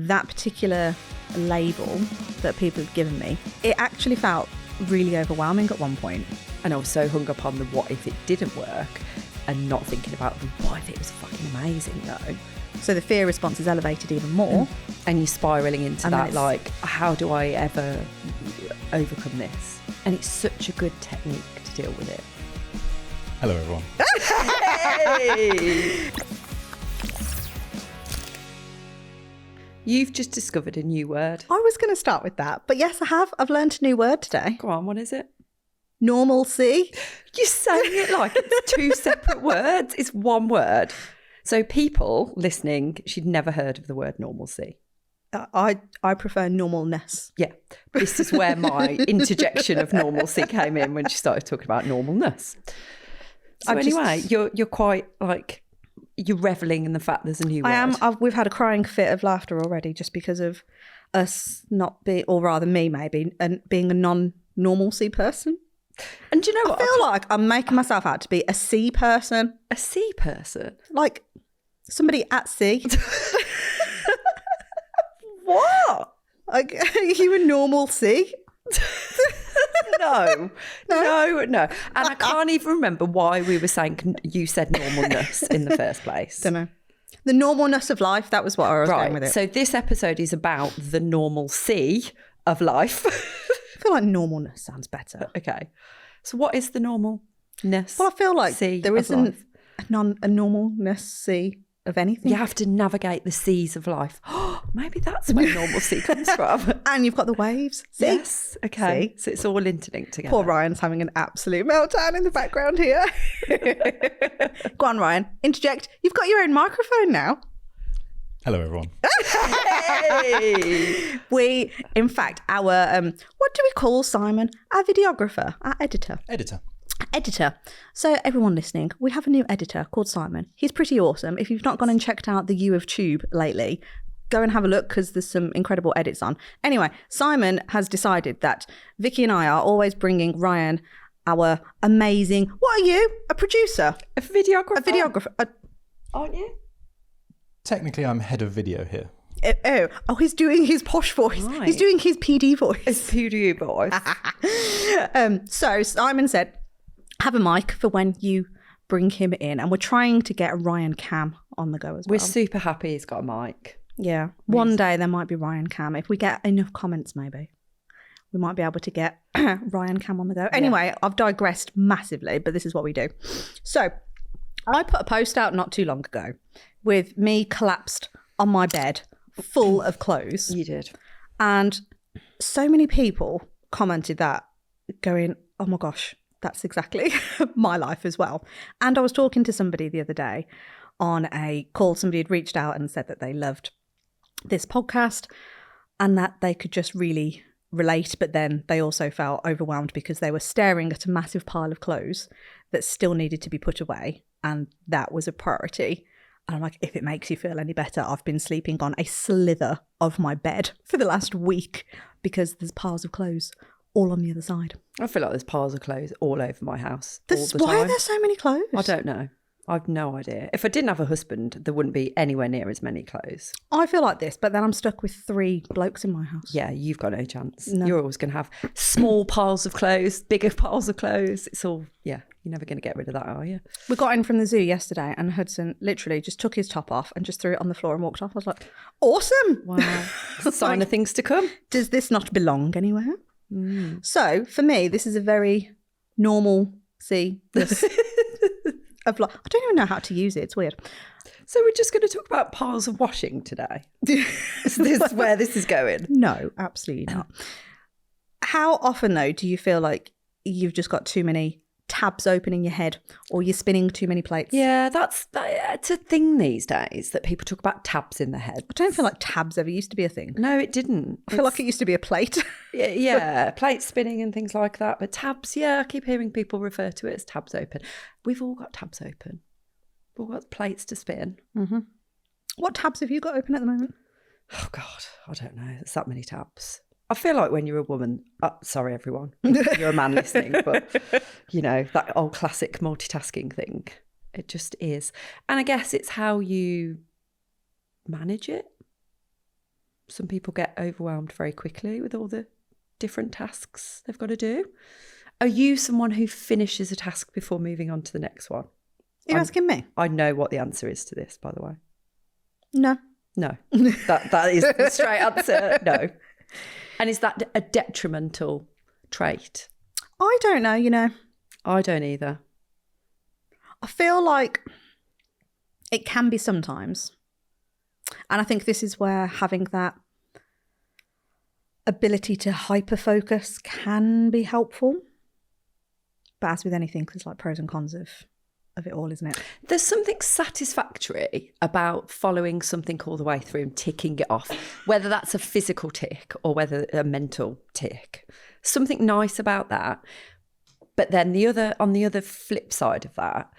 that particular label that people had given me, it actually felt really overwhelming at one point. And I was so hung up on the what if it didn't work and not thinking about the what if it was fucking amazing though. So the fear response is elevated even more. And you're spiralling into And that, like, how do I ever overcome this? And it's such a good technique to deal with it. Hello, everyone. Hey! You've just discovered a new word. I was going to start with that, but yes, I have. I've learned a new word today. Go on, what is it? Normalcy. You're saying it like it's two separate words. It's one word. So people listening, she'd never heard of the word normalcy. I prefer normalness. Yeah, this is where my interjection of normalcy came in when she started talking about normalness. So anyway, you're quite like, you're revelling in the fact there's a new word. I am. We've had a crying fit of laughter already just because of us not being, or rather me maybe, and being a non-normalcy person. And do you know what? I feel like I'm making myself out to be a sea person. A sea person? Like somebody at sea. What? Like, are you a normal sea? No. And I can't even remember why we were saying you said normalness in the first place. Don't know. The normalness of life, that was what I was going with it. So this episode is about the normalcy of life. I feel like normalness sounds better. Okay. So what is the normalness? Well, I feel like there isn't a normalness sea of anything. You have to navigate the seas of life. Maybe that's where normalcy comes from. And you've got the waves. See? Yes. Okay. See? So it's all interlinked together. Poor Ryan's having an absolute meltdown in the background here. Go on, Ryan. Interject. You've got your own microphone now. Hello, everyone. Hey! We, in fact, our, what do we call Simon? Our videographer, our editor. Editor. So everyone listening, we have a new editor called Simon. He's pretty awesome. If you've not gone and checked out the U of Tube lately, go and have a look because there's some incredible edits on. Anyway, Simon has decided that Vicky and I are always bringing Ryan our amazing, what are you? A producer? A videographer? A videographer. Aren't you? Technically, I'm head of video here. Oh, he's doing his posh voice. Right. He's doing his PD voice. It's PDU voice. So Simon said, have a mic for when you bring him in. And we're trying to get a Ryan cam on the go as well. We're super happy he's got a mic. Yeah. One day there might be Ryan cam. If we get enough comments, maybe we might be able to get Ryan cam on the go. Anyway, I've digressed massively, but this is what we do. So I put a post out not too long ago with me collapsed on my bed full of clothes. You did. And so many people commented that going, oh my gosh, that's exactly my life as well. And I was talking to somebody the other day on a call. Somebody had reached out and said that they loved this podcast and that they could just really relate, but then they also felt overwhelmed because they were staring at a massive pile of clothes that still needed to be put away, and that was a priority. And I'm like, if it makes you feel any better, I've been sleeping on a slither of my bed for the last week because there's piles of clothes all on the other side. I feel like there's piles of clothes all over my house. Why are there so many clothes? I don't know. I've no idea. If I didn't have a husband, there wouldn't be anywhere near as many clothes. I feel like this, but then I'm stuck with 3 blokes in my house. Yeah, you've got no chance. No. You're always going to have small piles of clothes, bigger piles of clothes. It's all, yeah, you're never going to get rid of that, are you? We got in from the zoo yesterday and Hudson literally just took his top off and just threw it on the floor and walked off. I was like, awesome. Wow. Sign of things to come. Does this not belong anywhere? So for me, this is a very normal of like, I don't even know how to use it. It's weird. So we're just going to talk about piles of washing today. Is this where this is going? No, absolutely not. How often though do you feel like you've just got too many tabs open in your head or you're spinning too many plates? Yeah, it's a thing these days that people talk about tabs in their head. I don't feel like tabs ever used to be a thing. No, it didn't. I feel like it used to be a plate. Yeah, plate spinning and things like that. But tabs, yeah, I keep hearing people refer to it as tabs open. We've all got tabs open. We've all got plates to spin. Mm-hmm. What tabs have you got open at the moment? Oh, God, I don't know. There's that many tabs. I feel like when you're a woman, sorry, everyone, you're a man listening, but, you know, that old classic multitasking thing, it just is. And I guess it's how you manage it. Some people get overwhelmed very quickly with all the different tasks they've got to do. Are you someone who finishes a task before moving on to the next one? Are you asking me? I know what the answer is to this, by the way. No. No. That is the straight answer. No. And is that a detrimental trait? I don't know, you know. I don't either. I feel like it can be sometimes. And I think this is where having that ability to hyper-focus can be helpful. But as with anything, there's like pros and cons of it all, isn't it? There's something satisfactory about following something all the way through and ticking it off, whether that's a physical tick or whether a mental tick. Something nice about that. But then on the other flip side of that,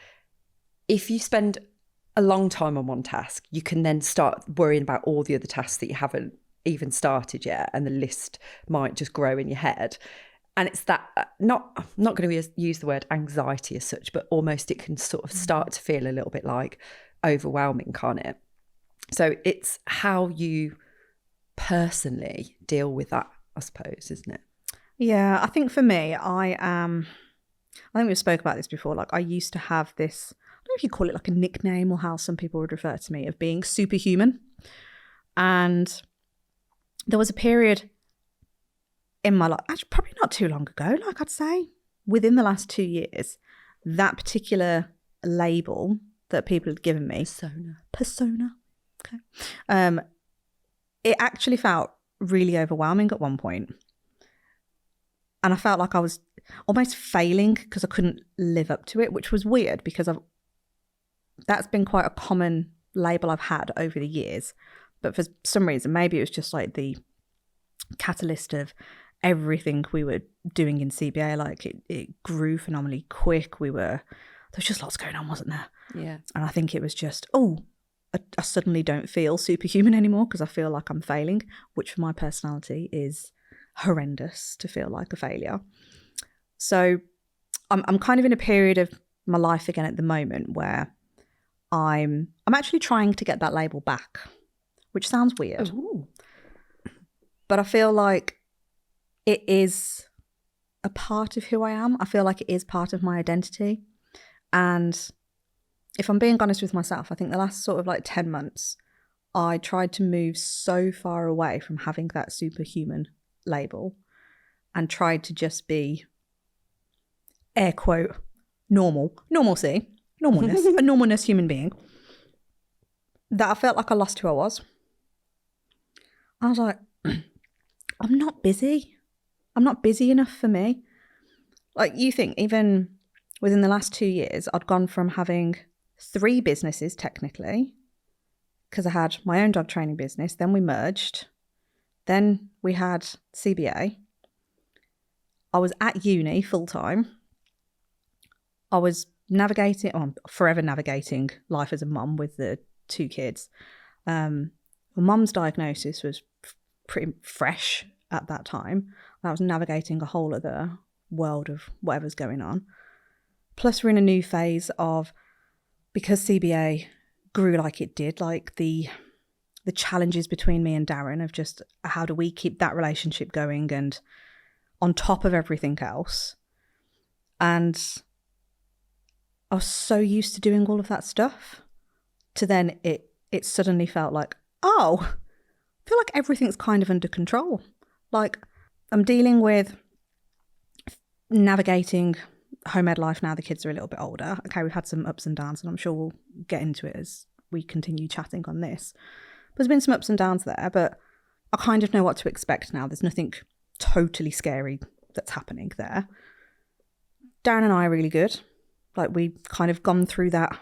if you spend a long time on one task, you can then start worrying about all the other tasks that you haven't even started yet, and the list might just grow in your head. And it's that, I'm not going to use the word anxiety as such, but almost it can sort of start to feel a little bit like overwhelming, can't it? So it's how you personally deal with that, I suppose, isn't it? Yeah, I think for me, I think we've spoke about this before. Like I used to have this, I don't know if you call it like a nickname or how some people would refer to me, of being superhuman. And there was a period in my life, actually probably not too long ago, like I'd say within the last 2 years, that particular label that people had given me, persona, okay, it actually felt really overwhelming at one point. And I felt like I was almost failing because I couldn't live up to it, which was weird because that's been quite a common label I've had over the years. But for some reason, maybe it was just like the catalyst of everything we were doing in CBA. Like it grew phenomenally quick. There was just lots going on, wasn't there? Yeah. And I think it was just, I suddenly don't feel superhuman anymore because I feel like I'm failing, which for my personality is horrendous to feel like a failure. So I'm kind of in a period of my life again at the moment where I'm actually trying to get that label back, which sounds weird. Ooh. But I feel like it is a part of who I am. I feel like it is part of my identity. And if I'm being honest with myself, I think the last sort of like 10 months, I tried to move so far away from having that superhuman label and tried to just be, air quote, normalness, a normalness human being, that I felt like I lost who I was. I was like, I'm not busy. I'm not busy enough for me. Like you think, even within the last 2 years, I'd gone from having 3 businesses technically, because I had my own dog training business, then we merged, then we had CBA. I was at uni full time. I was forever navigating life as a mum with the 2 kids. My mum's diagnosis was pretty fresh at that time. I was navigating a whole other world of whatever's going on. Plus we're in a new phase of, because CBA grew like it did, like the challenges between me and Darren of just how do we keep that relationship going and on top of everything else. And I was so used to doing all of that stuff to then it suddenly felt like, I feel like everything's kind of under control. Like I'm dealing with navigating home-ed life now. The kids are a little bit older. Okay, we've had some ups and downs and I'm sure we'll get into it as we continue chatting on this. But there's been some ups and downs there, but I kind of know what to expect now. There's nothing totally scary that's happening there. Darren and I are really good. Like we've kind of gone through that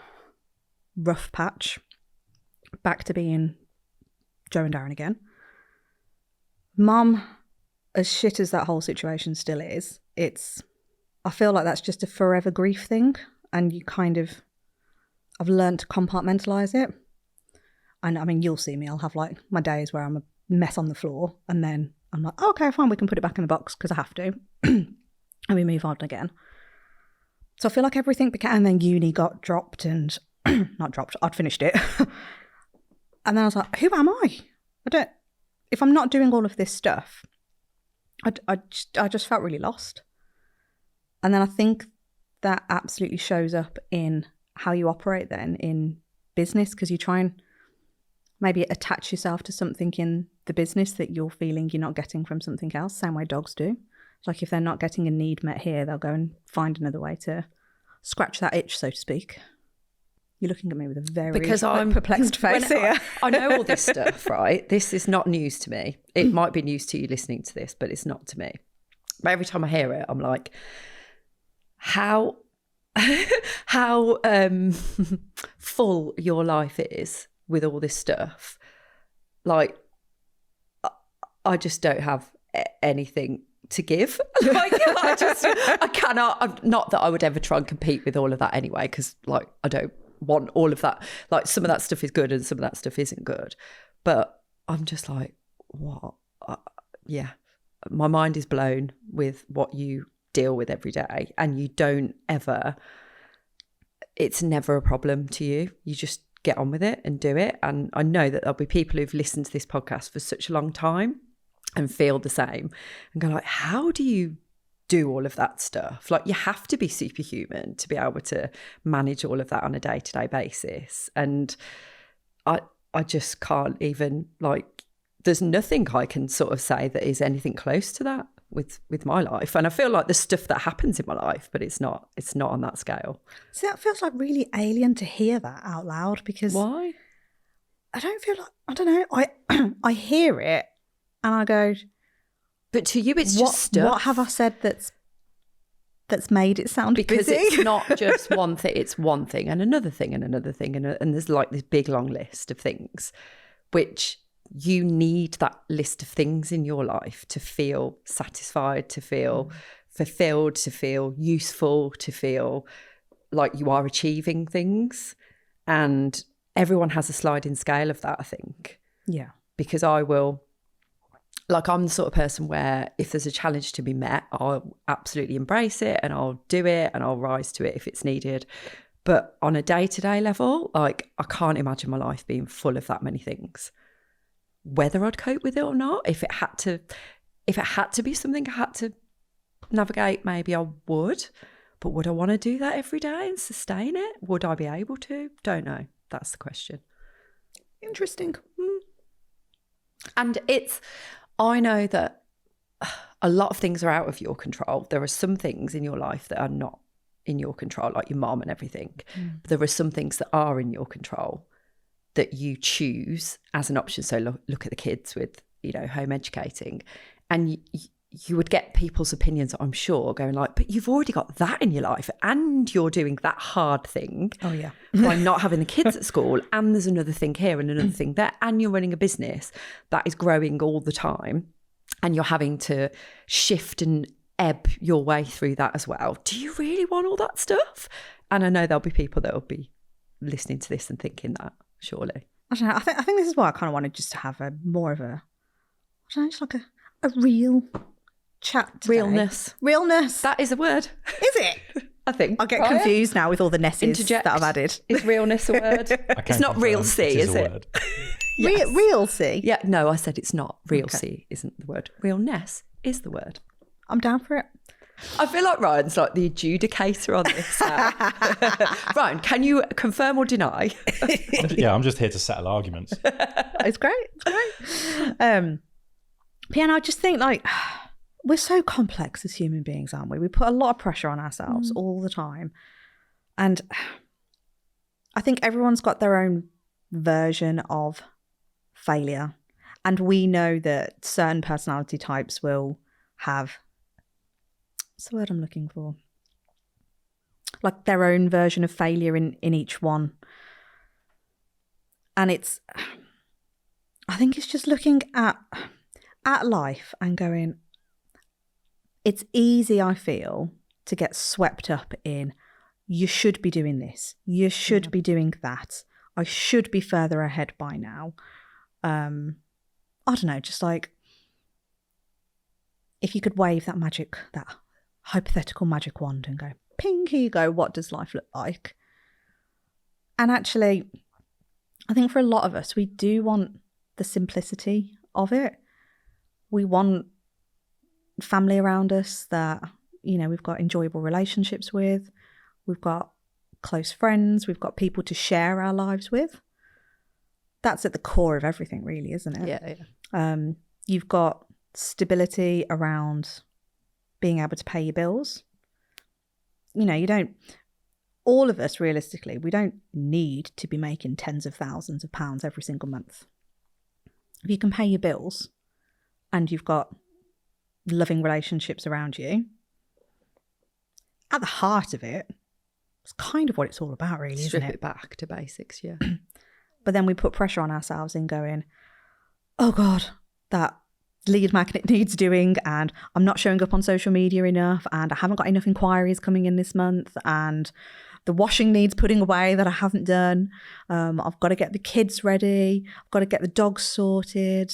rough patch, back to being Joe and Darren again. Mum, as shit as that whole situation still is, I feel like that's just a forever grief thing. And I've learned to compartmentalise it. And I mean, you'll see me, I'll have like my days where I'm a mess on the floor and then I'm like, okay, fine, we can put it back in the box because I have to. And we move on again. So I feel like everything became, and then uni got dropped and not dropped, I'd finished it. And then I was like, who am I? if I'm not doing all of this stuff, I just felt really lost. And then I think that absolutely shows up in how you operate then in business, because you try and maybe attach yourself to something in the business that you're feeling you're not getting from something else, same way dogs do. It's like if they're not getting a need met here, they'll go and find another way to scratch that itch, so to speak. You're looking at me with a very perplexed face here. I know all this stuff, right? This is not news to me. It might be news to you listening to this, but it's not to me. But every time I hear it, I'm like, how full your life is with all this stuff. Like, I just don't have anything to give. I cannot. Not that I would ever try and compete with all of that anyway, because like I don't want all of that. Like some of that stuff is good and some of that stuff isn't good. But I'm just like, what? Yeah, my mind is blown with what you deal with every day, and you don't ever. It's never a problem to you. You just get on with it and do it. And I know that there'll be people who've listened to this podcast for such a long time and feel the same and go like, how do you do all of that stuff? Like, you have to be superhuman to be able to manage all of that on a day-to-day basis. And I just can't even, like, there's nothing I can sort of say that is anything close to that with my life. And I feel like there's stuff that happens in my life, but it's not on that scale. So that feels like really alien to hear that out loud, because Why? I don't feel like, I don't know, I hear it and I go, but to you it's just stuff. What have I said that's made it sound because busy? It's not just one thing, it's one thing and another thing and another thing, and there's like this big long list of things, which you need that list of things in your life to feel satisfied, to feel fulfilled, to feel useful, to feel like you are achieving things. And everyone has a sliding scale of that, I think. Yeah. Because I'm the sort of person where if there's a challenge to be met, I'll absolutely embrace it and I'll do it and I'll rise to it if it's needed. But on a day-to-day level, like, I can't imagine my life being full of that many things. Whether I'd cope with it or not, if it had to be something I had to navigate, maybe I would. But would I want to do that every day and sustain it? Would I be able to? Don't know. That's the question. Interesting. And I know that a lot of things are out of your control. There are some things in your life that are not in your control, like your mom and everything. But there are some things that are in your control that you choose as an option. So look at the kids with, home educating, and you would get people's opinions, I'm sure, going like, but you've already got that in your life and you're doing that hard thing. Oh yeah. By not having the kids at school, and there's another thing here and another thing there, and you're running a business that is growing all the time, and you're having to shift and ebb your way through that as well. Do you really want all that stuff? And I know there'll be people that will be listening to this and thinking that, surely. I don't know. I think this is why I kind of wanted just to have just like a real chat today. Realness. That is a word. Is it? I think. I get confused now with all the nesses Interject. that I've added. Is realness a word? It's not real C, is it? Yes. Real C? Yeah, no, I said it's not. Real C isn't the word. Realness is the word. I'm down for it. I feel like Ryan's like the adjudicator on this. Ryan, can you confirm or deny? Yeah, I'm just here to settle arguments. It's great. Piano, I just think like we're so complex as human beings, aren't we? We put a lot of pressure on ourselves all the time. And I think everyone's got their own version of failure. And we know that certain personality types will have, what's the word I'm looking for? Like their own version of failure in each one. And I think it's just looking at life and going, it's easy, I feel, to get swept up in, you should be doing this, you should be doing that, I should be further ahead by now. I don't know, just like, if you could wave that hypothetical magic wand and go, ping, here you go, what does life look like? And actually, I think for a lot of us, we do want the simplicity of it. We want family around us that, you know, we've got enjoyable relationships with. We've got close friends. We've got people to share our lives with. That's at the core of everything, really, isn't it? Yeah. You've got stability around being able to pay your bills. You know, all of us, realistically, we don't need to be making tens of thousands of pounds every single month. If you can pay your bills and you've got loving relationships around you, at the heart of it, it's kind of what it's all about, really, Strip isn't it? it back to basics, yeah. But then we put pressure on ourselves in going, oh God, that lead magnet needs doing, and I'm not showing up on social media enough, and I haven't got enough inquiries coming in this month, and the washing needs putting away that I haven't done. I've got to get the kids ready. I've got to get the dogs sorted.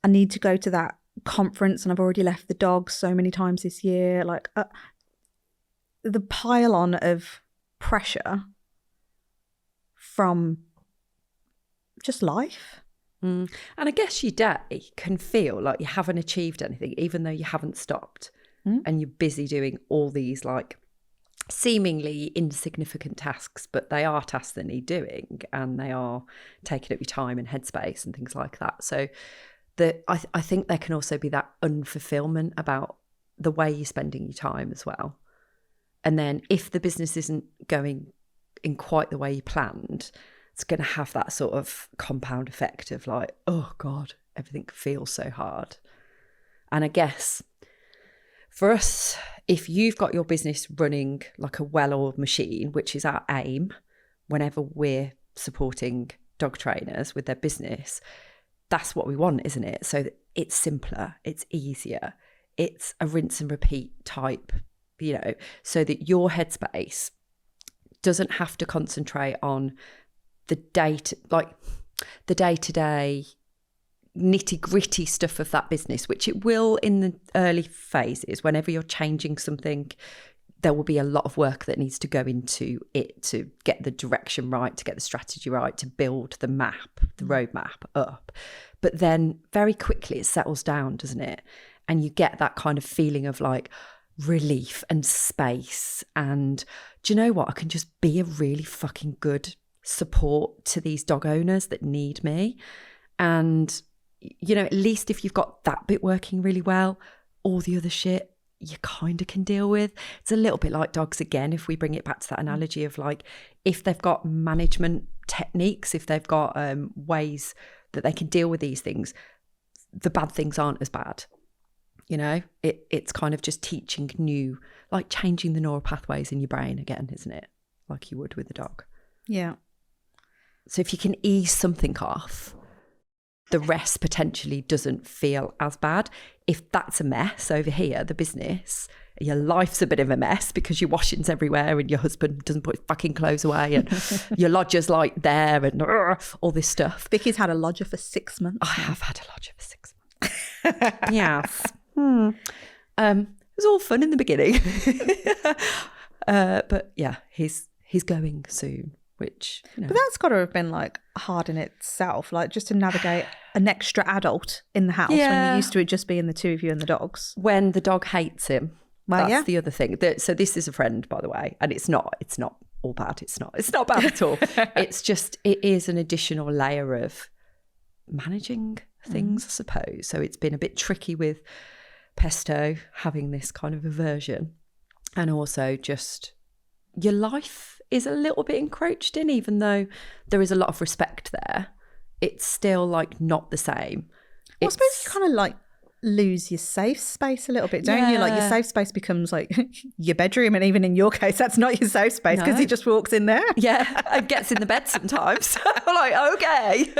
I need to go to that conference and I've already left the dogs so many times this year. Like the pile on of pressure from just life. And I guess your day can feel like you haven't achieved anything, even though you haven't stopped. And you're busy doing all these like seemingly insignificant tasks, but they are tasks that need doing, and they are taking up your time and headspace and things like that. So I think there can also be that unfulfillment about the way you're spending your time as well. And then if the business isn't going in quite the way you planned, it's going to have that sort of compound effect of like, oh God, everything feels so hard. And I guess for us, if you've got your business running like a well-oiled machine, which is our aim whenever we're supporting dog trainers with their business, that's what we want, isn't it? So that it's simpler, it's easier, it's a rinse and repeat type, you know, so that your headspace doesn't have to concentrate on the day-to-day nitty-gritty stuff of that business, which it will in the early phases. Whenever you're changing something, there will be a lot of work that needs to go into it to get the direction right, to get the strategy right, to build the map, the roadmap up. But then very quickly it settles down, doesn't it? And you get that kind of feeling of like relief and space. And do you know what? I can just be a really fucking good support to these dog owners that need me. And, you know, at least if you've got that bit working really well, all the other shit you kind of can deal with. It's a little bit like dogs again, if we bring it back to that analogy of like, if they've got management techniques, if they've got ways that they can deal with these things, the bad things aren't as bad. You know, it's kind of just teaching new, like changing the neural pathways in your brain again, isn't it? Like you would with a dog. Yeah. So if you can ease something off, the rest potentially doesn't feel as bad. If that's a mess over here, the business, your life's a bit of a mess because your washing's everywhere and your husband doesn't put his fucking clothes away and your lodger's like there and all this stuff. Vicky's had a lodger for 6 months. I have had a lodger for 6 months. Yes. It was all fun in the beginning. But yeah, he's going soon. Which, you know. But that's got to have been like hard in itself, like just to navigate an extra adult in the house when you're used to it just being the two of you and the dogs. When the dog hates him, well, that's the other thing. So this is a friend, by the way, and it's not all bad. It's not bad at all. It's just, it is an additional layer of managing things, I suppose. So it's been a bit tricky with Pesto having this kind of aversion, and also just your life is a little bit encroached in, even though there is a lot of respect there. It's still like not the same. Well, I suppose you kind of like lose your safe space a little bit, don't you? Like your safe space becomes like your bedroom, and even in your case, that's not your safe space because he just walks in there. Yeah, and gets in the bed sometimes. I'm like, okay.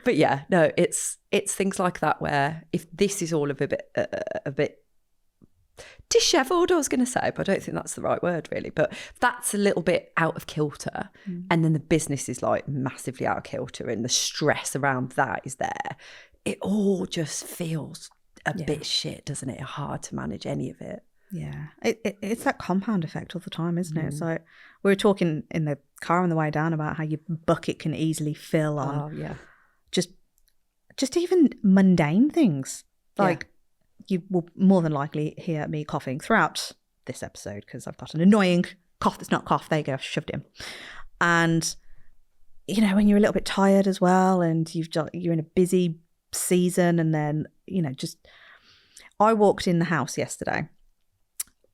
But yeah, no, it's things like that where if this is all of a bit dishevelled, I was going to say, but I don't think that's the right word really, but that's a little bit out of kilter, and then the business is like massively out of kilter and the stress around that is there, it all just feels a bit shit, doesn't it? Hard to manage any of it. Yeah, it's that compound effect all the time, isn't it? So we were talking in the car on the way down about how your bucket can easily fill on just just even mundane things. Like you will more than likely hear me coughing throughout this episode because I've got an annoying cough that's not cough. There you go, I've shoved it in. And, you know, when you're a little bit tired as well and you're in a busy season and then, you know, just... I walked in the house yesterday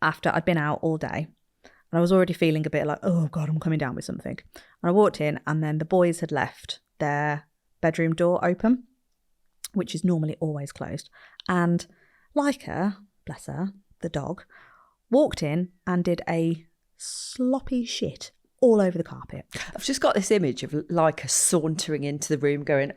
after I'd been out all day and I was already feeling a bit like, oh God, I'm coming down with something. And I walked in and then the boys had left their bedroom door open, which is normally always closed. And Leica, bless her, the dog, walked in and did a sloppy shit all over the carpet. I've just got this image of Leica sauntering into the room going,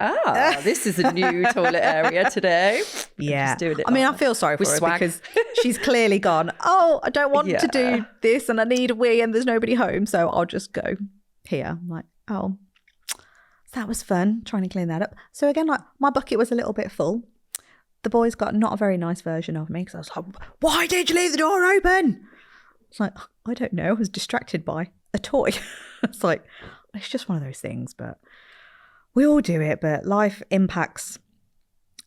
this is a new toilet area today. Yeah. Just doing it I mean, like I feel sorry for her swag. because she's clearly gone, oh, I don't want to do this and I need a wee and there's nobody home, so I'll just go here. I'm like, oh, that was fun trying to clean that up. So again, like my bucket was a little bit full. The boys got not a very nice version of me because I was like, why did you leave the door open? It's like, I don't know. I was distracted by a toy. It's like, it's just one of those things, but we all do it. But life impacts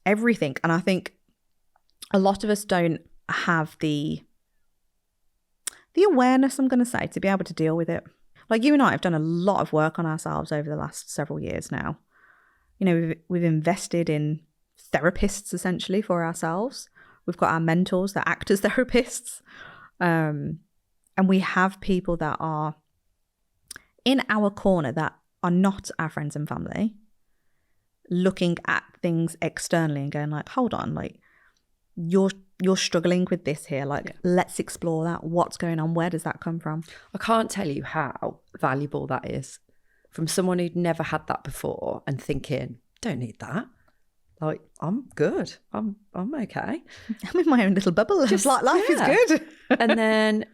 everything. And I think a lot of us don't have the awareness, I'm going to say, to be able to deal with it. Like you and I have done a lot of work on ourselves over the last several years now. You know, we've invested in therapists essentially for ourselves. We've got our mentors that act as therapists. And we have people that are in our corner that are not our friends and family, looking at things externally and going like, hold on, like you're struggling with this here. Like, let's explore that. What's going on? Where does that come from? I can't tell you how valuable that is from someone who'd never had that before and thinking, don't need that. Like, I'm good. I'm okay. I'm in my own little bubble. Just like life is good. And then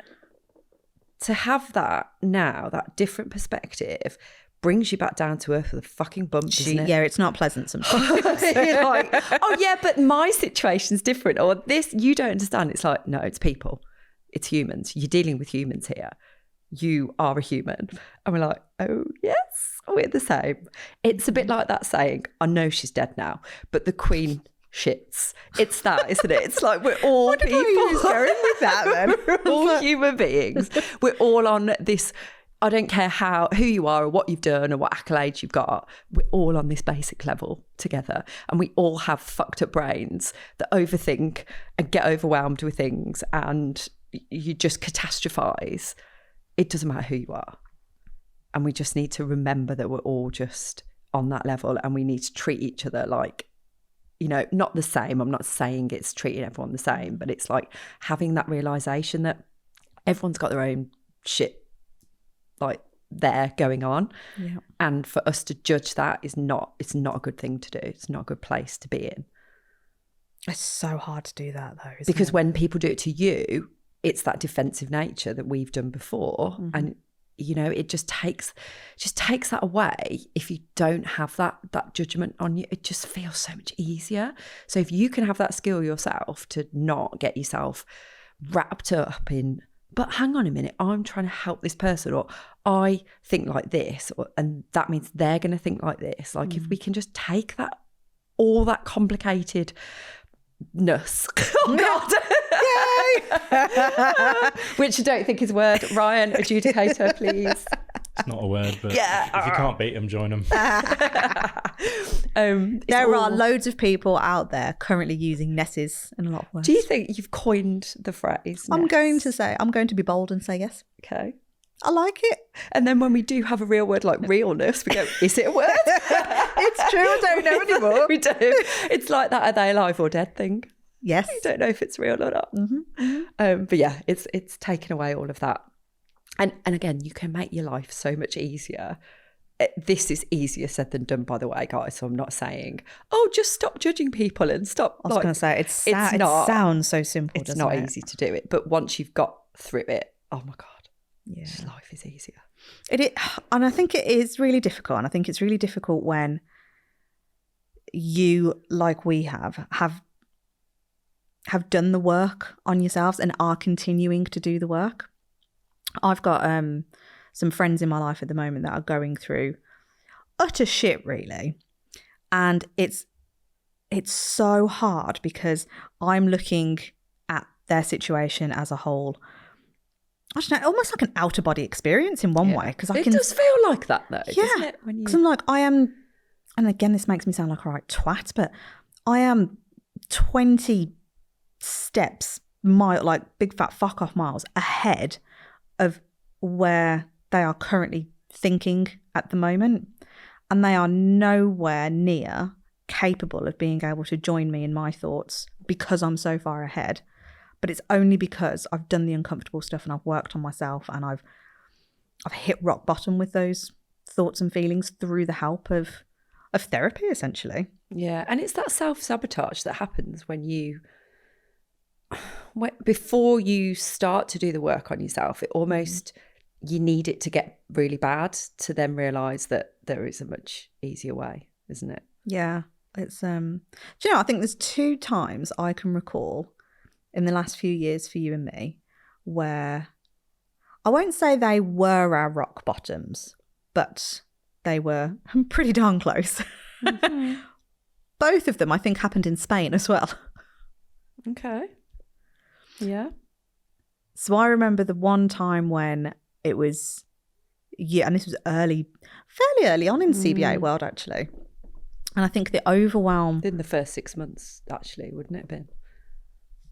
to have that now, that different perspective, brings you back down to earth with a fucking bump, doesn't it? Yeah, it's not pleasant sometimes. You're like, oh yeah, but my situation's different. Or this, you don't understand. It's like, no, it's people. It's humans. You're dealing with humans here. You are a human. And we're like, oh yes, we're the same. It's a bit like that saying, I know she's dead now, but the Queen shits. It's that, isn't it? It's like we're all people. Who's going with that then? We're all human beings. We're all on this, I don't care who you are or what you've done or what accolades you've got, we're all on this basic level together. And we all have fucked up brains that overthink and get overwhelmed with things and you just catastrophize. It doesn't matter who you are. And we just need to remember that we're all just on that level and we need to treat each other like, you know, not the same. I'm not saying it's treating everyone the same, but it's like having that realization that everyone's got their own shit like there going on. Yeah. And for us to judge that it's not a good thing to do. It's not a good place to be in. It's so hard to do that though, isn't because it? when people do it to you, it's that defensive nature that we've done before. Mm-hmm. And, you know, it just takes that away. If you don't have that judgment on you, it just feels so much easier. So if you can have that skill yourself to not get yourself wrapped up in, but hang on a minute, I'm trying to help this person, or I think like this, and that means they're going to think like this. Like if we can just take that, all that complicatedness, oh God. Which I don't think is a word. Ryan, adjudicator, please. It's not a word, but if you can't beat them, join them. There are loads of people out there currently using nesses in a lot of words. Do you think you've coined the phrase? I'm going to be bold and say yes. Okay. I like it. And then when we do have a real word like realness, we go, is it a word? It's true, I don't know anymore. We do. It's like that, are they alive or dead thing. Yes. You don't know if it's real or not. Mm-hmm. But yeah, it's taken away all of that. And again, you can make your life so much easier. This is easier said than done, by the way, guys. So I'm not saying, oh, just stop judging people and stop. I was going to say, it sounds so simple, it's not easy to do it. But once you've got through it, oh my God, life is easier. And I think it is really difficult. And I think it's really difficult when you, like we have done the work on yourselves and are continuing to do the work. I've got some friends in my life at the moment that are going through utter shit, really. And it's it's so hard because I'm looking at their situation as a whole. I don't know, almost like an outer body experience in one way. Because it does feel like that though, doesn't it? Because I'm like, I am, and again, this makes me sound like a right twat, but I am 20 steps, like big fat fuck off miles ahead of where they are currently thinking at the moment. And they are nowhere near capable of being able to join me in my thoughts because I'm so far ahead. But it's only because I've done the uncomfortable stuff and I've worked on myself and I've hit rock bottom with those thoughts and feelings through the help of therapy, essentially. Yeah, and it's that self-sabotage that happens before you start to do the work on yourself. It almost, you need it to get really bad to then realise that there is a much easier way, isn't it? Yeah, it's do you know, I think there's 2 times I can recall in the last few years for you and me where I won't say they were our rock bottoms, but they were pretty darn close. Mm-hmm. Both of them, I think, happened in Spain as well. Okay. Yeah. So I remember the one time when it was, and this was fairly early on in CBA world, actually. And I think the overwhelm... In the first 6 months, actually, wouldn't it have been?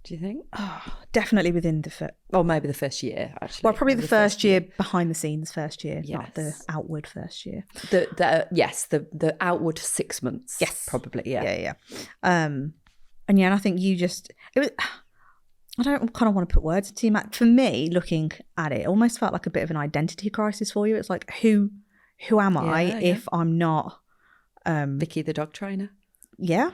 Do you think? Oh, definitely within or maybe the first year, actually. Well, probably the first year, behind the scenes first year, yes. not the outward first year. The outward 6 months. Yes. Probably, yeah. Yeah. And I think you just... It was... I don't kind of want to put words into you, Matt. For me, looking at it almost felt like a bit of an identity crisis for you. It's like, who am I if I'm not... Vicky the dog trainer. Yeah.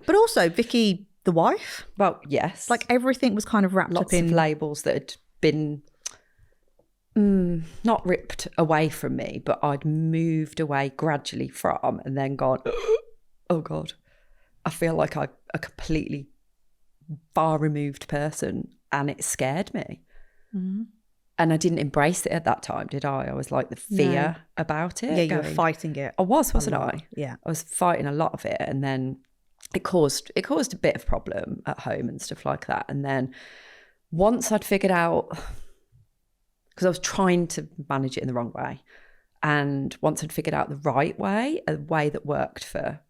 But also Vicky... the wife? Well, yes. Like everything was kind of wrapped up in... Lots of labels that had been not ripped away from me, but I'd moved away gradually from and then gone, oh God, I feel like I'm a completely far removed person and it scared me. Mm-hmm. And I didn't embrace it at that time, did I? I was like the fear about it. Yeah, you were fighting it. I was, wasn't I? Yeah. I was fighting a lot of it, and then it caused a bit of problem at home and stuff like that. And then once I'd figured out, because I was trying to manage it in the wrong way, and once I'd figured out the right way, a way that worked for,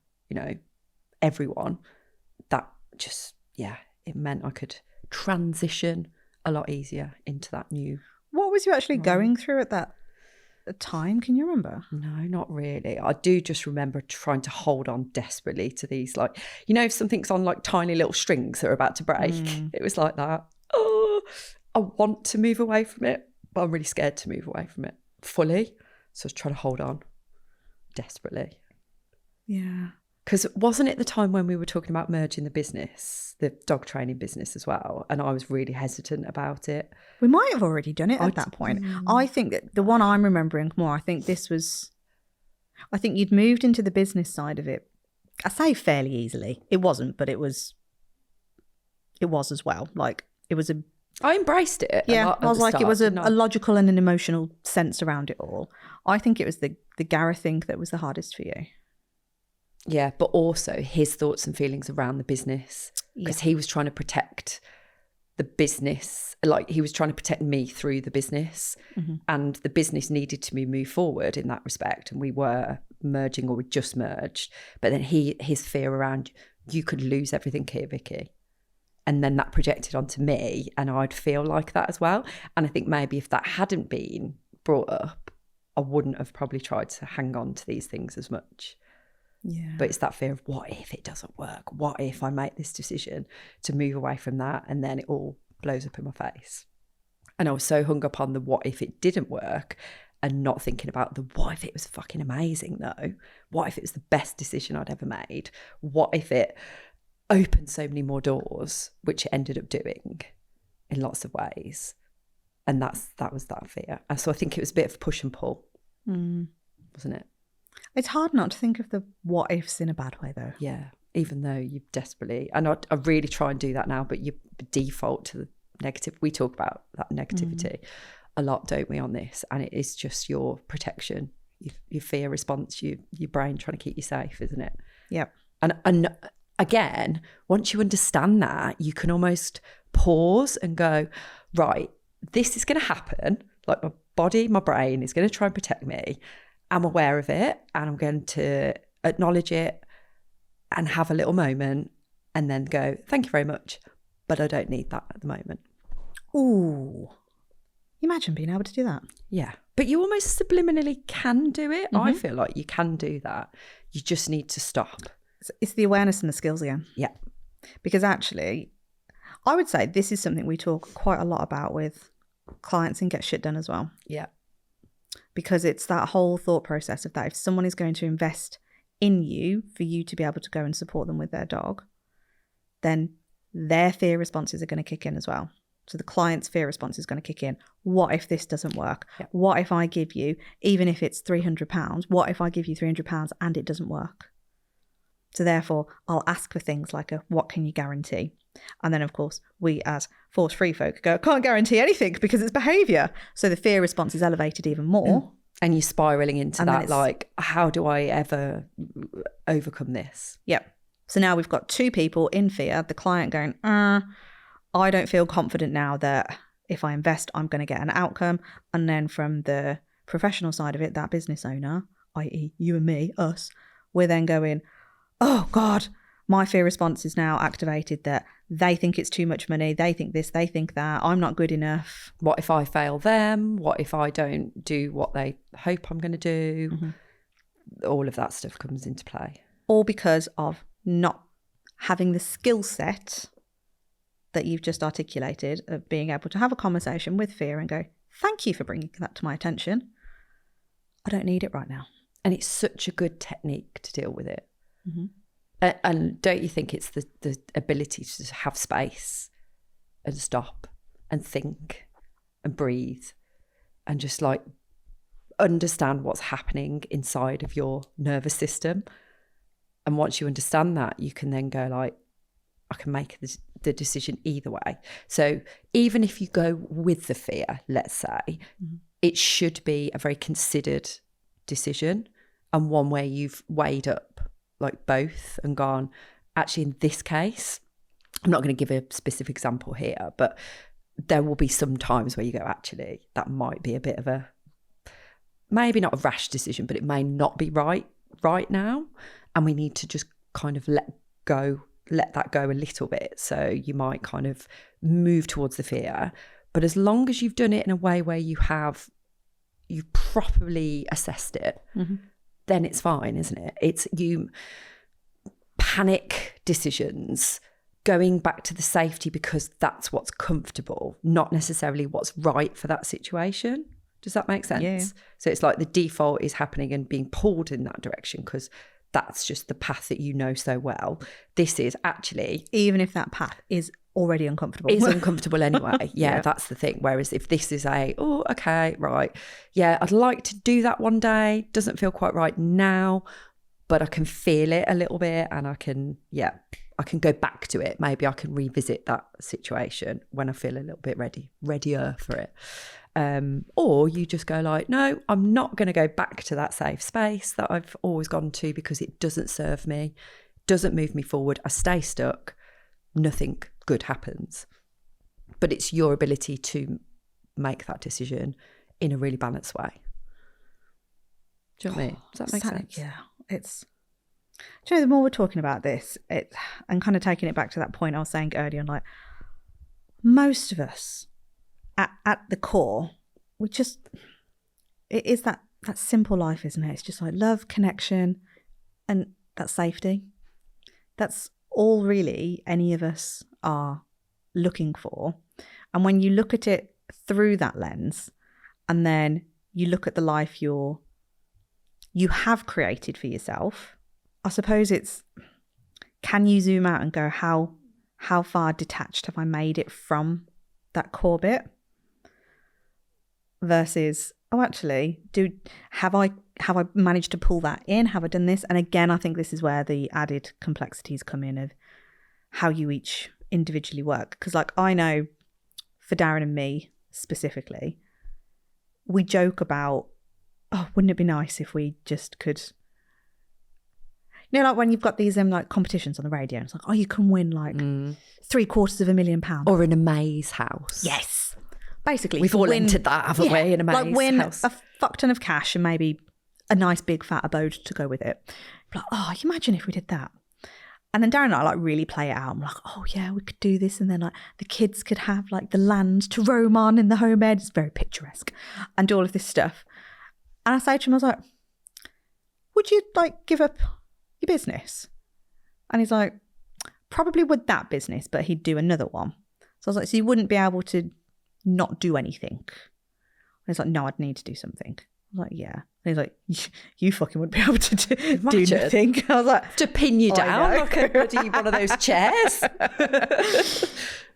everyone, that just, it meant I could transition a lot easier into that new. What was you actually going through at that time? Can you remember? No, not really. I do just remember trying to hold on desperately to these, like, if something's on like tiny little strings that are about to break, it was like that. Oh, I want to move away from it, but I'm really scared to move away from it fully. So I was trying to hold on desperately. Yeah. Because wasn't it the time when we were talking about merging the business, the dog training business as well? And I was really hesitant about it. We might have already done it at that point. I think that the one I'm remembering more, I think you'd moved into the business side of it. I say fairly easily. It wasn't, but it was as well. Like it was I embraced it. Yeah, I was like, it was a logical and an emotional sense around it all. I think it was the Gareth thing that was the hardest for you. Yeah, but also his thoughts and feelings around the business, because he was trying to protect the business, like he was trying to protect me through the business, and the business needed to move forward in that respect, and we were merging, or we just merged, but then his fear around, you could lose everything here, Vicky, and then that projected onto me, and I'd feel like that as well. And I think maybe if that hadn't been brought up, I wouldn't have probably tried to hang on to these things as much. Yeah. But it's that fear of, what if it doesn't work? What if I make this decision to move away from that and then it all blows up in my face? And I was so hung up on the what if it didn't work and not thinking about the what if it was fucking amazing though? What if it was the best decision I'd ever made? What if it opened so many more doors, which it ended up doing in lots of ways? And that was that fear. And so I think it was a bit of push and pull, wasn't it? It's hard not to think of the what ifs in a bad way, though. Yeah, even though you desperately, and I really try and do that now, but you default to the negative. We talk about that negativity a lot, don't we, on this? And it is just your protection, your fear response, your brain trying to keep you safe, isn't it? Yep. And again, once you understand that, you can almost pause and go, right, this is going to happen. Like my body, my brain is going to try and protect me. I'm aware of it and I'm going to acknowledge it and have a little moment and then go, thank you very much, but I don't need that at the moment. Ooh. Imagine being able to do that. Yeah. But you almost subliminally can do it. I feel like you can do that. You just need to stop. It's the awareness and the skills again. Yeah. Because actually, I would say this is something we talk quite a lot about with clients and Get Shit Done as well. Yeah. Because it's that whole thought process of that if someone is going to invest in you for you to be able to go and support them with their dog, then their fear responses are going to kick in as well. So the client's fear response is going to kick in. What if this doesn't work? Yeah. What if I give you, even if it's £300, what if I give you £300 and it doesn't work? So therefore, I'll ask for things like what can you guarantee? And then, of course, we as force-free folk go, can't guarantee anything because it's behaviour. So the fear response is elevated even more. And you're spiralling into And that, like, how do I ever overcome this? Yep. So now we've got two people in fear, the client going, I don't feel confident now that if I invest, I'm going to get an outcome. And then from the professional side of it, that business owner, i.e. you and me, us, we're then going, oh God, my fear response is now activated that they think it's too much money. They think this, they think that. I'm not good enough. What if I fail them? What if I don't do what they hope I'm going to do? Mm-hmm. All of that stuff comes into play. All because of not having the skill set that you've just articulated of being able to have a conversation with fear and go, thank you for bringing that to my attention. I don't need it right now. And it's such a good technique to deal with it. Mm-hmm. And don't you think it's the ability to just have space and stop and think and breathe and just like understand what's happening inside of your nervous system? And once you understand that, you can then go like, I can make the decision either way. So even if you go with the fear, let's say, it should be a very considered decision and one where you've weighed up like both and gone, actually in this case, I'm not going to give a specific example here, but there will be some times where you go, actually, that might be a bit of a, maybe not a rash decision, but it may not be right now. And we need to just kind of let that go a little bit. So you might kind of move towards the fear. But as long as you've done it in a way where you've properly assessed it, then it's fine, isn't it? It's you panic decisions, going back to the safety because that's what's comfortable, not necessarily what's right for that situation. Does that make sense? Yeah. So it's like the default is happening and being pulled in that direction because that's just the path that you know so well. This is actually... Even if that path is already uncomfortable. Is uncomfortable anyway. Yeah, that's the thing. Whereas if this is okay, right. Yeah, I'd like to do that one day. Doesn't feel quite right now, but I can feel it a little bit and I can go back to it. Maybe I can revisit that situation when I feel a little bit readier for it. Or you just go like, no, I'm not going to go back to that safe space that I've always gone to because it doesn't serve me, doesn't move me forward. I stay stuck. Nothing good happens. But it's your ability to make that decision in a really balanced way. Do you know what I mean? Does that make sense? Yeah. It's, do you know, the more we're talking about this, and kind of taking it back to that point I was saying earlier, like most of us at the core, it is that simple life, isn't it? It's just like love, connection, and that safety. That's all really any of us are looking for. And when you look at it through that lens, and then you look at the life you have created for yourself, I suppose it's, can you zoom out and go, how far detached have I made it from that core bit? Versus, actually, have I managed to pull that in? Have I done this? And again, I think this is where the added complexities come in of how you each individually work. Because like I know for Darren and me specifically, we joke about, wouldn't it be nice if we just could, You know, like when you've got these like competitions on the radio, and it's like, oh, you can win like £750,000 or in a maze house. Yes, basically, we've all entered that, haven't we? In a maze like win house, a fuck ton of cash and maybe a nice big fat abode to go with it. Like, oh, you imagine if we did that. And then Darren and I like really play it out. I'm like, oh yeah, we could do this, and then like the kids could have like the land to roam on in the homestead. It's very picturesque, and do all of this stuff. And I say to him, I was like, would you like give up your business? And he's like, probably would that business, but he'd do another one. So I was like, so you wouldn't be able to not do anything? And he's like, no, I'd need to do something. I was like, yeah. And he's like, you fucking wouldn't be able to do nothing. I was like, to pin you down like a bloody one of those chairs.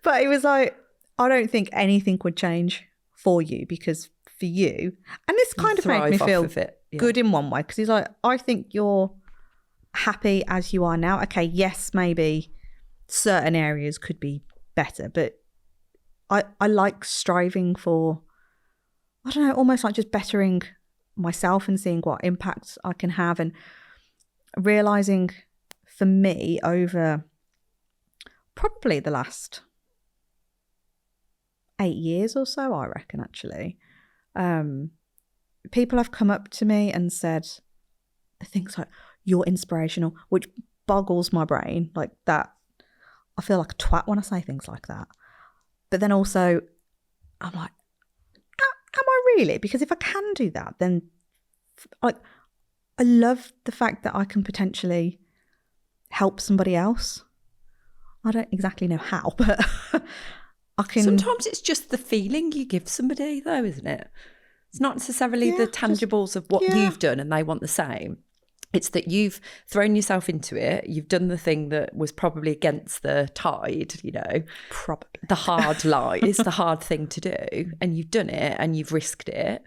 But he was like, I don't think anything would change for you, because for you, and this kind of made me feel good in one way, because he's like, I think you're happy as you are now. Okay, yes, maybe certain areas could be better, but I like striving for, I don't know, almost like just bettering myself and seeing what impacts I can have, and realizing for me over probably the last 8 years or so, I reckon, actually, people have come up to me and said things like, you're inspirational, which boggles my brain. Like that, I feel like a twat when I say things like that. But then also I'm like, am I really? Because if I can do that, then like I love the fact that I can potentially help somebody else. I don't exactly know how, but I can. Sometimes it's just the feeling you give somebody, though, isn't it? It's not necessarily the tangibles of what you've done and they want the same. It's that you've thrown yourself into it. You've done the thing that was probably against the tide, you know. Probably. The hard lie. It's the hard thing to do. And you've done it and you've risked it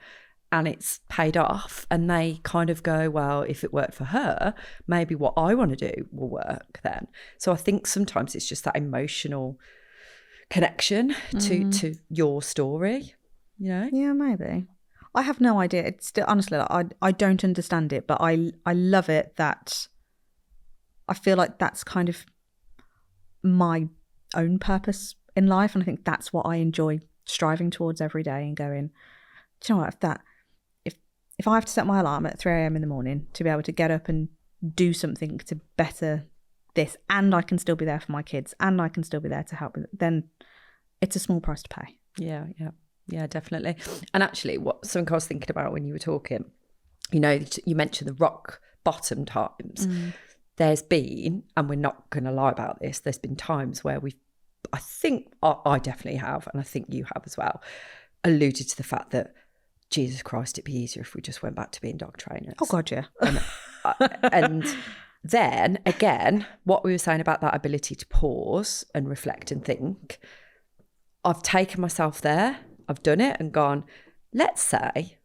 and it's paid off. And they kind of go, well, if it worked for her, maybe what I want to do will work then. So I think sometimes it's just that emotional connection to your story, you know? Yeah, maybe. I have no idea. It's still, honestly, like, I don't understand it, but I love it that I feel like that's kind of my own purpose in life. And I think that's what I enjoy striving towards every day and going, do you know what, if I have to set my alarm at 3 a.m. in the morning to be able to get up and do something to better this, and I can still be there for my kids and I can still be there to help, then it's a small price to pay. Yeah, definitely. And actually, something I was thinking about when you were talking, you know, you mentioned the rock bottom times. There's been, and we're not going to lie about this, there's been times where I think I definitely have, and I think you have as well, alluded to the fact that, Jesus Christ, it'd be easier if we just went back to being dog trainers. Oh, God, yeah. And then, again, what we were saying about that ability to pause and reflect and think, I've taken myself there. I've done it and gone, let's say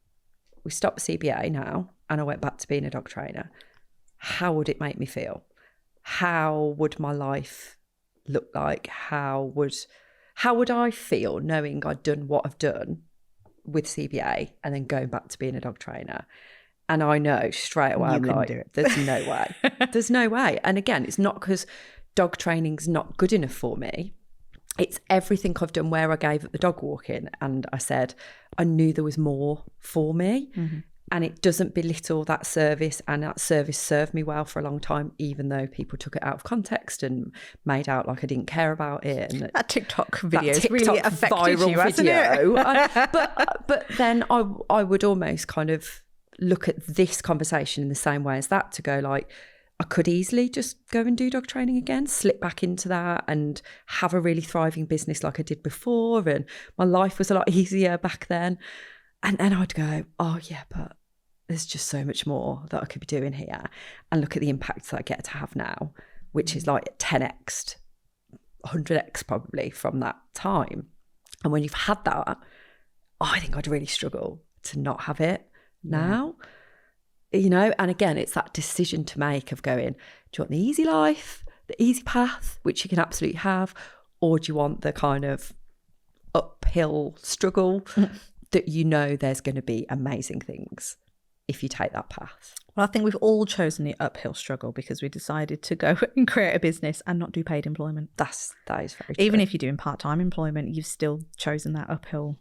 we stopped CBA now and I went back to being a dog trainer. How would it make me feel? How would my life look like? How would I feel knowing I'd done what I've done with CBA and then going back to being a dog trainer? And I know straight away, I'm like, there's no way. There's no way. And again, it's not because dog training's not good enough for me. It's everything I've done where I gave up the dog walking and I said, I knew there was more for me. Mm-hmm. And it doesn't belittle that service, and that service served me well for a long time, even though people took it out of context and made out like I didn't care about it. And that TikTok video really affected you, hasn't it? But then I would almost kind of look at this conversation in the same way as that, to go like, I could easily just go and do dog training again, slip back into that and have a really thriving business like I did before. And my life was a lot easier back then. And I'd go, oh yeah, but there's just so much more that I could be doing here. And look at the impact that I get to have now, which is like 10x, 100x probably from that time. And when you've had that, I think I'd really struggle to not have it now. You know, and again, it's that decision to make of going, do you want the easy life, the easy path, which you can absolutely have, or do you want the kind of uphill struggle that you know there's going to be amazing things if you take that path? Well, I think we've all chosen the uphill struggle because we decided to go and create a business and not do paid employment. That is very true. Even if you're doing part-time employment, you've still chosen that uphill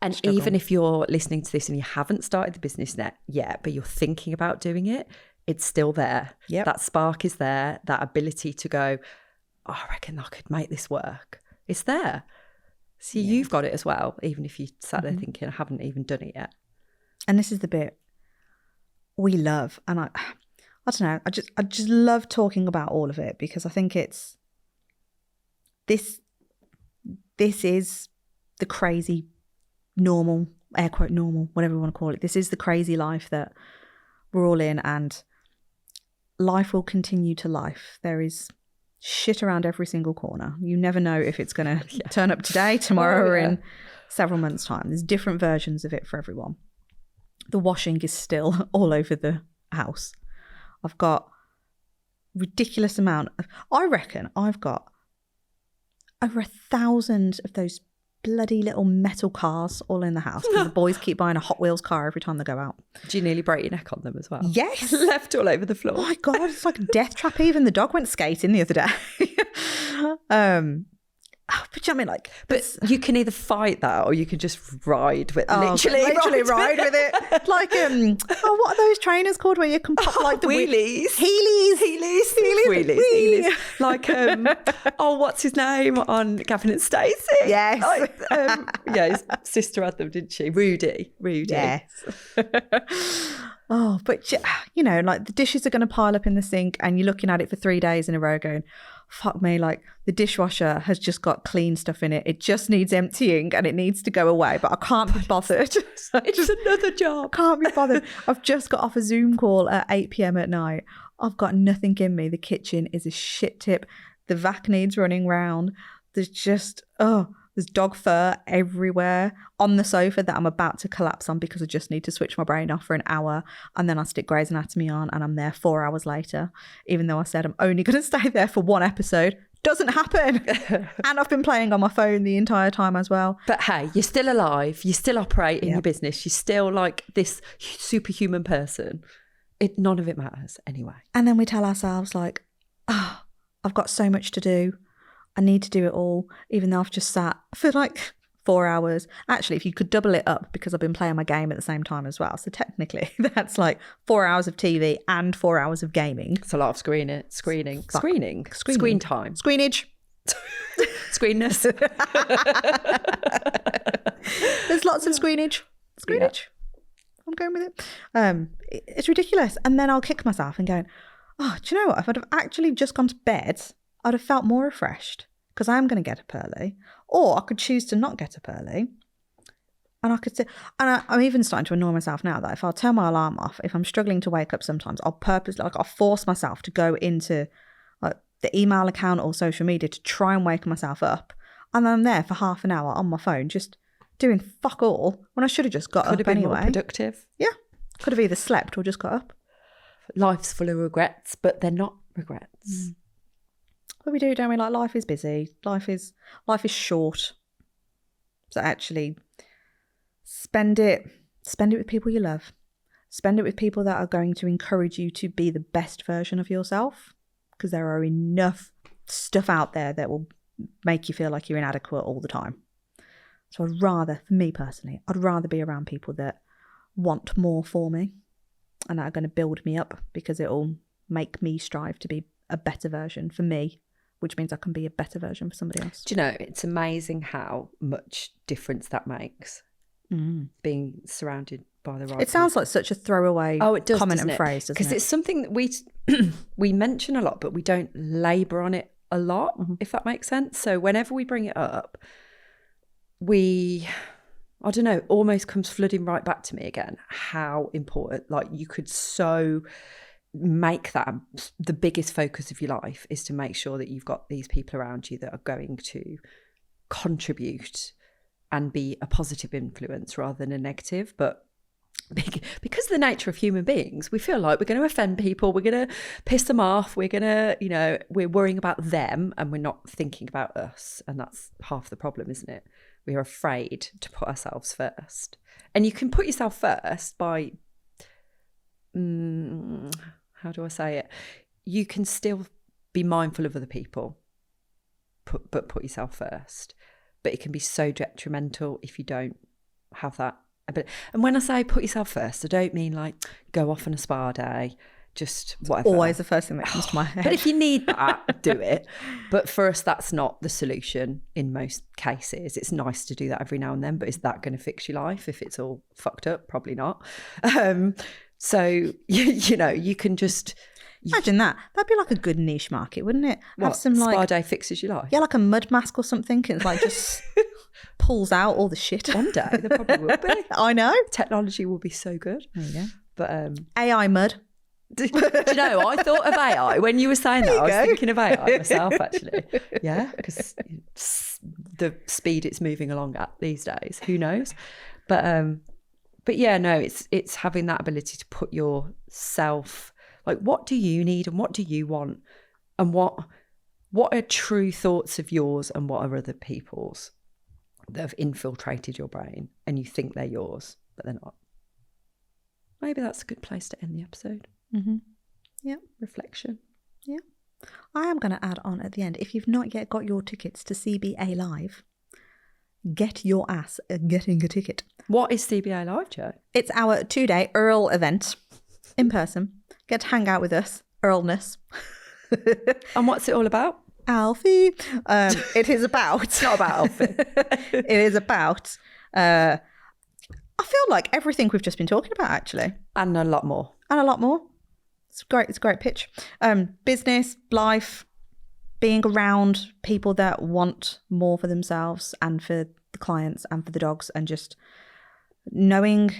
And struggle. even if you're listening to this and you haven't started the business yet, but you're thinking about doing it, it's still there. Yep. That spark is there, that ability to go, oh, I reckon I could make this work. It's there. So you've got it as well, even if you sat there thinking, I haven't even done it yet. And this is the bit we love. And I don't know, I just love talking about all of it because I think it's this is the crazy normal, air quote normal, whatever you want to call it. This is the crazy life that we're all in, and life will continue to life. There is shit around every single corner. You never know if it's going to turn up today, tomorrow, or in several months' time. There's different versions of it for everyone. The washing is still all over the house. I've got ridiculous amount of, I reckon I've got over 1,000 of those bloody little metal cars all in the house because the boys keep buying a Hot Wheels car every time they go out. Do you nearly break your neck on them as well? Yes. Left all over the floor. Oh my God, it's like a death trap. Even the dog went skating the other day. But you know what I mean, like, But you can either fight that or you can just ride with literally ride with it. Like, what are those trainers called where you can pop like the wheelies? Heelys. Like, what's his name on Gavin and Stacey? Yes. Like, his sister had them, didn't she? Rudy. Yes. Oh, but you know, like the dishes are going to pile up in the sink and you're looking at it for 3 days in a row going, fuck me, like the dishwasher has just got clean stuff in it. It just needs emptying and it needs to go away, but I can't be bothered. It's another job. Can't be bothered. I've just got off a Zoom call at 8 p.m. at night. I've got nothing in me. The kitchen is a shit tip. The vac needs running round. There's just, there's dog fur everywhere on the sofa that I'm about to collapse on because I just need to switch my brain off for an hour and then I stick Grey's Anatomy on and I'm there 4 hours later, even though I said I'm only going to stay there for one episode. Doesn't happen. And I've been playing on my phone the entire time as well. But hey, you're still alive. You still operate in your business. You're still like this superhuman person. None of it matters anyway. And then we tell ourselves like, I've got so much to do. I need to do it all, even though I've just sat for like 4 hours. Actually, if you could double it up because I've been playing my game at the same time as well. So technically that's like 4 hours of TV and 4 hours of gaming. It's a lot of screen time. Screenage. Screenness. There's lots of screenage. Yeah. I'm going with it. It's ridiculous. And then I'll kick myself and go, do you know what? If I'd have actually just gone to bed, I'd have felt more refreshed because I am going to get up early, or I could choose to not get up early. And I could say, and I'm even starting to annoy myself now that if I'll turn my alarm off, if I'm struggling to wake up sometimes, I'll force myself to go into like the email account or social media to try and wake myself up. And then I'm there for half an hour on my phone, just doing fuck all when I should have just got up anyway. Could have been more productive. Yeah. Could have either slept or just got up. Life's full of regrets, but they're not regrets. But we do, don't we? Like, life is busy. Life is short. So actually spend it with people you love. Spend it with people that are going to encourage you to be the best version of yourself, because there are enough stuff out there that will make you feel like you're inadequate all the time. So for me personally, I'd rather be around people that want more for me and that are going to build me up, because it'll make me strive to be a better version for me, which means I can be a better version for somebody else. Do you know, it's amazing how much difference that makes, being surrounded by the right It sounds like such a throwaway comment and phrase, doesn't it? Because it's something that we mention a lot, but we don't labour on it a lot, if that makes sense. So whenever we bring it up, I don't know, almost comes flooding right back to me again, how important, like you could so make that the biggest focus of your life is to make sure that you've got these people around you that are going to contribute and be a positive influence rather than a negative. But because of the nature of human beings, we feel like we're going to offend people, we're going to piss them off, we're going to, we're worrying about them and we're not thinking about us. And that's half the problem, isn't it? We are afraid to put ourselves first. And you can put yourself first by how do I say it? You can still be mindful of other people, but put yourself first. But it can be so detrimental if you don't have that ability. And when I say put yourself first, I don't mean like go off on a spa day, just whatever. Always the first thing that comes to my head. But if you need that, do it. But for us, that's not the solution in most cases. It's nice to do that every now and then, but is that going to fix your life if it's all fucked up? Probably not. So, you know, you can just... Imagine that. That'd be like a good niche market, wouldn't it? Have some like... Spa day fixes your life? Yeah, like a mud mask or something. It's like just pulls out all the shit. One day, there probably will be. I know. Technology will be so good. There you go. But AI mud. Do you know, I thought of AI when you were saying that. I was thinking of AI myself, actually. Yeah, because the speed it's moving along at these days, who knows? But yeah, no, it's having that ability to put yourself, like, what do you need and what do you want, and what are true thoughts of yours and what are other people's that have infiltrated your brain and you think they're yours, but they're not. Maybe that's a good place to end the episode. Mm-hmm. Yeah. Reflection. Yeah. I am going to add on at the end, if you've not yet got your tickets to CBA Live, get your ass getting a ticket. What is CBA Live, Joe? It's our 2-day Earl event in person. Get to hang out with us, Earlness. And what's it all about? Alfie. It is about... It's not about Alfie. It is about... I feel like everything we've just been talking about, actually. And a lot more. And a lot more. It's great. It's a great pitch. Business, life, being around people that want more for themselves and for the clients and for the dogs, and just knowing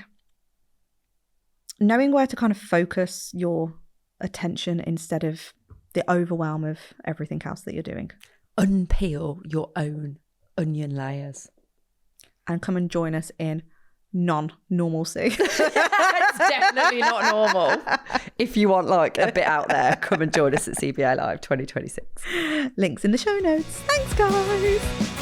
where to kind of focus your attention instead of the overwhelm of everything else that you're doing. Unpeel your own onion layers. And come and join us in non-normalcy. It's definitely not normal. If you want like a bit out there, come and join us at CBA Live 2026. Links in the show notes. Thanks, guys.